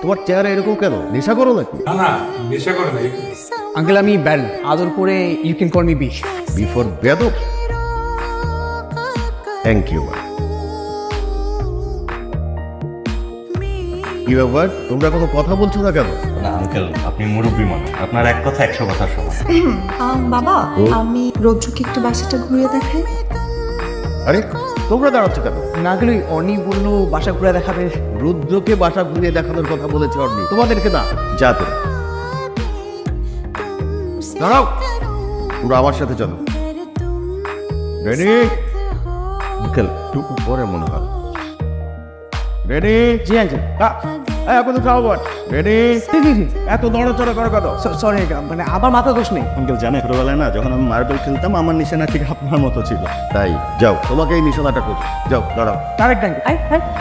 তোমার চেহারা এরকম কেন? নেশা করো নাকি? না না, নেশা করে না। আঙ্কেল আমি ব্যাল আদর করে ইউ ক্যান কল মি বিশ। বিফোর বেদব। Thank you. কি ব্যাপার, তোমরা কোনো কথা বলছো না কেন? না আঙ্কেল, আপনি মুরব্বী মানুষ, আপনার এক কথা 100 কথা সমান। বাবা আমি রৌদ্রকে একটু বাসাটা ঘুরিয়ে দেখাই। আরে তোমরা দাঁড়াচ্ছ কেন? না গেলে অনি বললো বাসা ঘুরে দেখাবে। রুদ্রকে বাসা ঘুরিয়ে দেখানোর কথা বলেছে অর্নি, তোমাদেরকে না। যাতে দাঁড়াও, পুরো আমার সাথে চলো। রেডি? আঙ্কেল একটু পরে মনে হয়। রেডি? জি আঙ্কেল। এখন তো খাও বট। রেডি? এত নড়াচড়া করো কেন? সরি মানে আমার মাথা দোষ নেই। আঙ্কেল জানে ছোটবেলায় না যখন আমি মার্বেল খেলতাম আমার নিশানা ঠিক আপনার মতো ছিল। তাই যাও, তোমাকে এই নিশানাটা করছি। যাও দাঁড়াও। Correct uncle.